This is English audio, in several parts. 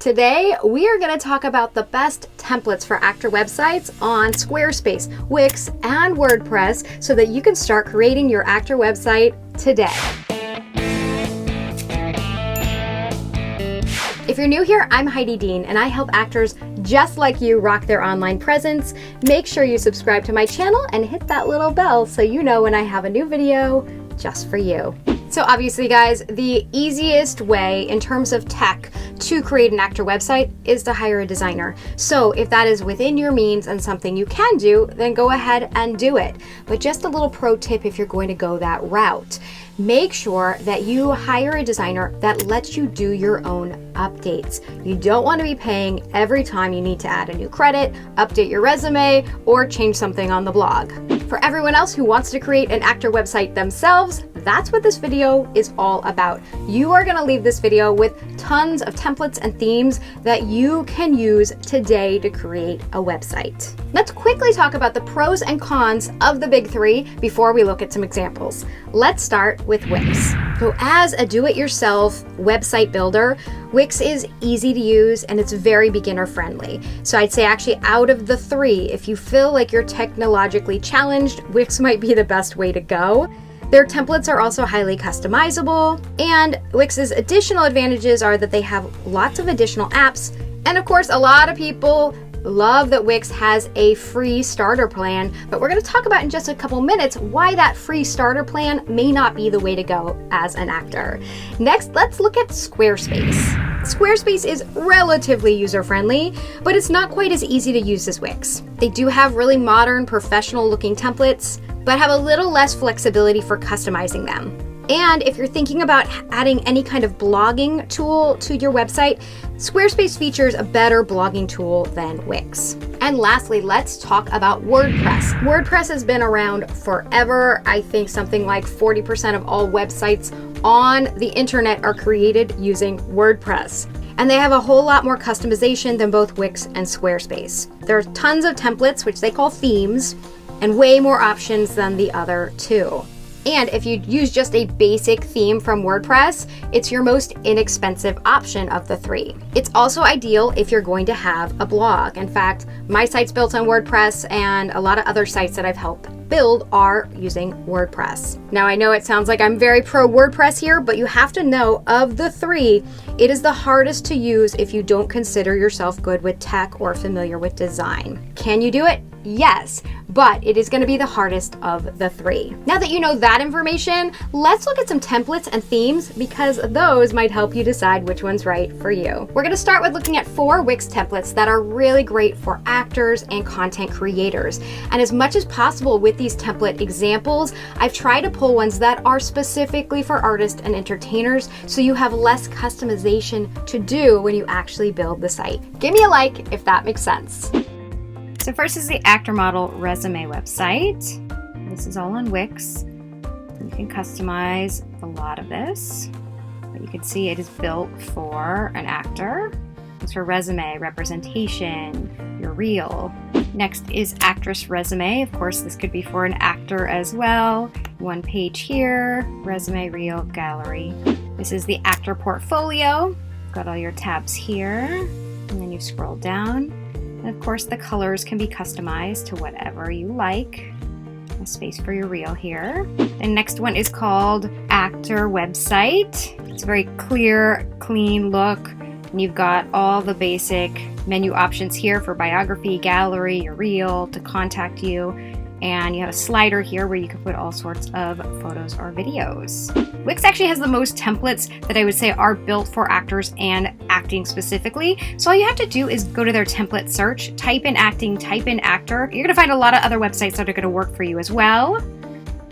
Today, we are going to talk about the best templates for actor websites on Squarespace, Wix, and WordPress so that you can start creating your actor website today. If you're new here, I'm Heidi Dean, and I help actors just like you rock their online presence. Make sure you subscribe to my channel and hit that little bell so you know when I have a new video just for you. So obviously, guys, the easiest way in terms of tech to create an actor website is to hire a designer. So if that is within your means and something you can do, then go ahead and do it. But just a little pro tip if you're going to go that route. Make sure that you hire a designer that lets you do your own updates. You don't want to be paying every time you need to add a new credit, update your resume, or change something on the blog. For everyone else who wants to create an actor website themselves, that's what this video is all about. You are going to leave this video with tons of templates and themes that you can use today to create a website. Let's quickly talk about the pros and cons of the big three before we look at some examples. Let's start with Wix. So as a do-it-yourself website builder, Wix is easy to use and it's very beginner friendly. So I'd say actually out of the three, if you feel like you're technologically challenged, Wix might be the best way to go. Their templates are also highly customizable, and Wix's additional advantages are that they have lots of additional apps, and of course a lot of people love that Wix has a free starter plan, but we're going to talk about in just a couple minutes why that free starter plan may not be the way to go as an actor. Next, let's look at Squarespace. Squarespace is relatively user-friendly, but it's not quite as easy to use as Wix. They do have really modern, professional-looking templates, but have a little less flexibility for customizing them. And if you're thinking about adding any kind of blogging tool to your website, Squarespace features a better blogging tool than Wix. And lastly, let's talk about WordPress. WordPress has been around forever. I think something like 40% of all websites on the internet are created using WordPress. And they have a whole lot more customization than both Wix and Squarespace. There are tons of templates, which they call themes, and way more options than the other two. And if you use just a basic theme from WordPress, it's your most inexpensive option of the three. It's also ideal if you're going to have a blog. In fact, my site's built on WordPress, and a lot of other sites that I've helped build are using WordPress. Now, I know it sounds like I'm very pro WordPress here, but you have to know of the three, it is the hardest to use if you don't consider yourself good with tech or familiar with design. Can you do it? Yes, but it is going to be the hardest of the three. Now that you know that information, let's look at some templates and themes because those might help you decide which one's right for you. We're going to start with looking at 4 Wix templates that are really great for actors and content creators. And as much as possible with these template examples, I've tried to pull ones that are specifically for artists and entertainers so you have less customization to do when you actually build the site. Give me a like if that makes sense. So first is the actor model resume website. This is all on Wix. You can customize a lot of this, but you can see it is built for an actor. It's for resume, representation, your reel. Next is actress resume. Of course, this could be for an actor as well. One page here, resume, reel, gallery. This is the actor portfolio. Got all your tabs here, and then you scroll down. And of course, the colors can be customized to whatever you like. A space for your reel here. The next one is called Actor Website. It's a very clear, clean look. And you've got all the basic menu options here for biography, gallery, your reel, to contact you. And you have a slider here where you can put all sorts of photos or videos. Wix actually has the most templates that I would say are built for actors and acting specifically. So all you have to do is go to their template search, type in acting, type in actor. You're gonna find a lot of other websites that are gonna work for you as well,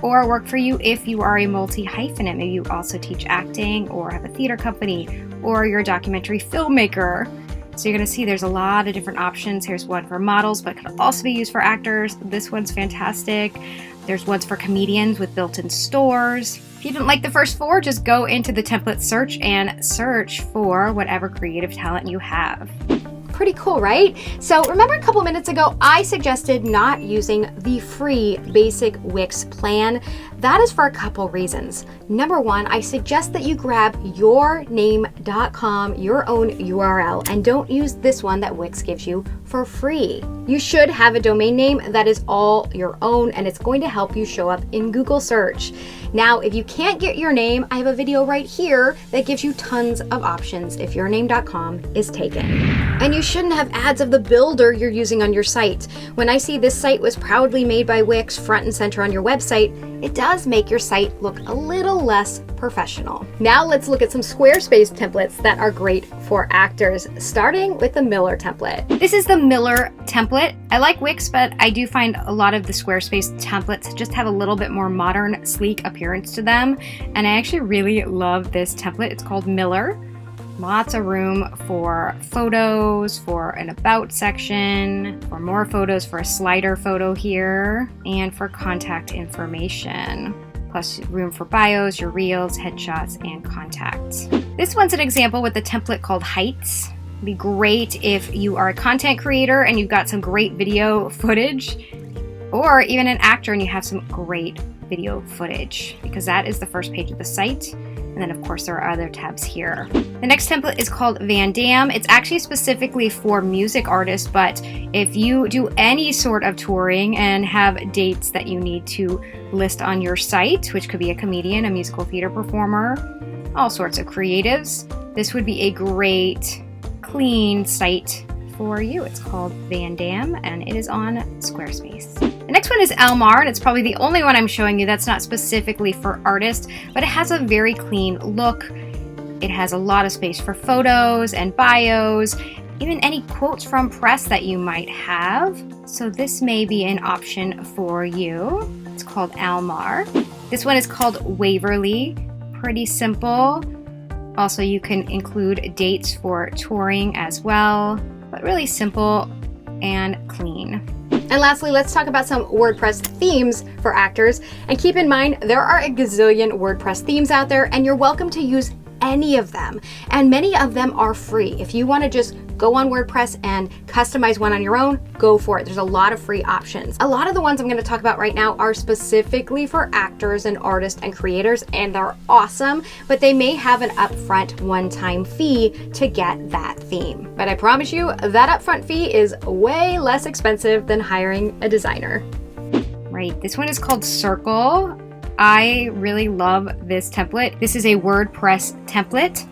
or work for you if you are a multi-hyphenate. Maybe you also teach acting or have a theater company, or you're a documentary filmmaker. So you're going to see there's a lot of different options. Here's one for models, but it could also be used for actors. This one's fantastic. There's ones for comedians with built-in stores. If you didn't like the first 4, just go into the template search and search for whatever creative talent you have. Pretty cool, right? So remember a couple minutes ago, I suggested not using the free basic Wix plan. That is for a couple reasons. Number one, I suggest that you grab yourname.com, your own URL, and don't use this one that Wix gives you for free. You should have a domain name that is all your own, and it's going to help you show up in Google search. Now, if you can't get your name, I have a video right here that gives you tons of options if yourname.com is taken. And you shouldn't have ads of the builder you're using on your site. When I see this site was proudly made by Wix front and center on your website, it does make your site look a little less professional. Now let's look at some Squarespace templates that are great for actors, starting with the Miller template. This is the Miller template. I like Wix, but I do find a lot of the Squarespace templates just have a little bit more modern, sleek appearance to them. And I actually really love this template. It's called Miller. Lots of room for photos, for an about section, for more photos, for a slider photo here, and for contact information. Plus room for bios, your reels, headshots, and contacts. This one's an example with a template called Heights. It'd be great if you are a content creator and you've got some great video footage, or even an actor and you have some great video footage, because that is the first page of the site. And then of course there are other tabs here. The next template is called Van Dam. It's actually specifically for music artists, but if you do any sort of touring and have dates that you need to list on your site, which could be a comedian, a musical theater performer, all sorts of creatives, this would be a great, clean site for you. It's called Van Dam and it is on Squarespace. The next one is Almar, and it's probably the only one I'm showing you that's not specifically for artists, but it has a very clean look. It has a lot of space for photos and bios, even any quotes from press that you might have. So this may be an option for you. It's called Almar. This one is called Waverly. Pretty simple. Also, you can include dates for touring as well, but really simple and clean. And lastly, let's talk about some WordPress themes for actors. And keep in mind, there are a gazillion WordPress themes out there, and you're welcome to use any of them. And many of them are free. If you want to just go on WordPress and customize one on your own, go for it. There's a lot of free options. A lot of the ones I'm going to talk about right now are specifically for actors and artists and creators, and they're awesome, but they may have an upfront one-time fee to get that theme. But I promise you, that upfront fee is way less expensive than hiring a designer. Right, this one is called Circle. I really love this template. This is a WordPress template.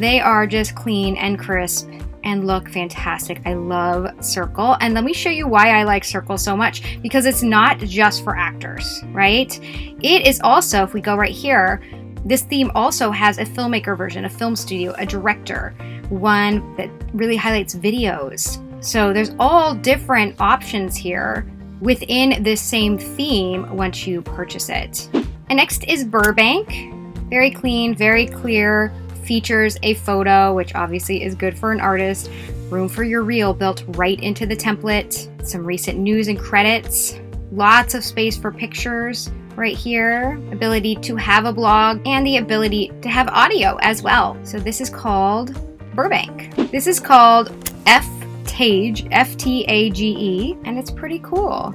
They are just clean and crisp and look fantastic. I love Circle. And let me show you why I like Circle so much, because it's not just for actors, right? It is also, if we go right here, this theme also has a filmmaker version, a film studio, a director, one that really highlights videos. So there's all different options here within this same theme once you purchase it. And next is Burbank. Very clean, very clear, features a photo, which obviously is good for an artist. Room for your reel built right into the template. Some recent news and credits. Lots of space for pictures right here. Ability to have a blog and the ability to have audio as well. So this is called Burbank. This is called F-Tage, F-T-A-G-E, and it's pretty cool.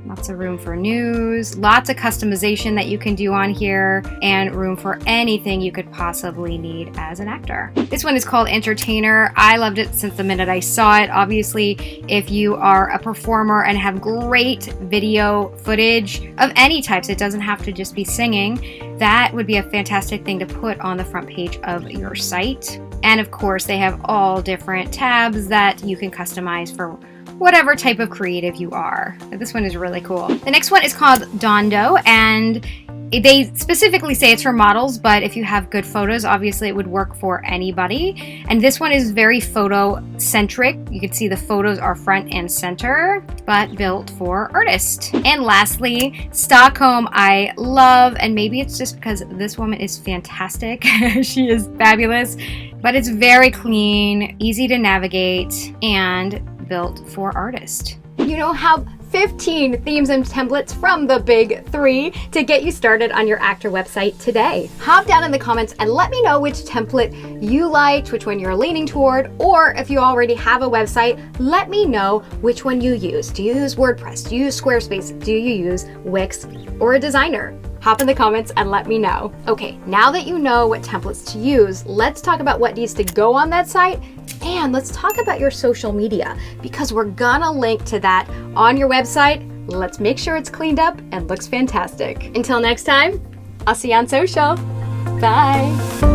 Lots of room for news, lots of customization that you can do on here, and room for anything you could possibly need as an actor. This one is called Entertainer. I loved it since the minute I saw it. Obviously, if you are a performer and have great video footage of any types, it doesn't have to just be singing, that would be a fantastic thing to put on the front page of your site. And of course, they have all different tabs that you can customize for whatever type of creative you are. This one is really cool. The next one is called Dondo, and they specifically say it's for models, but if you have good photos, obviously it would work for anybody. And this one is very photo-centric. You can see the photos are front and center, but built for artists. And lastly, Stockholm I love, and maybe it's just because this woman is fantastic. She is fabulous, but it's very clean, easy to navigate, and built for artists. You know how 15 themes and templates from the big 3 to get you started on your actor website today. Hop down in the comments and let me know which template you liked, which one you're leaning toward, or if you already have a website, let me know which one you use. Do you use WordPress? Do you use Squarespace? Do you use Wix or a designer? Hop in the comments and let me know. Okay, now that you know what templates to use, let's talk about what needs to go on that site, and let's talk about your social media, because we're gonna link to that on your website. Let's make sure it's cleaned up and looks fantastic. Until next time, I'll see you on social. Bye.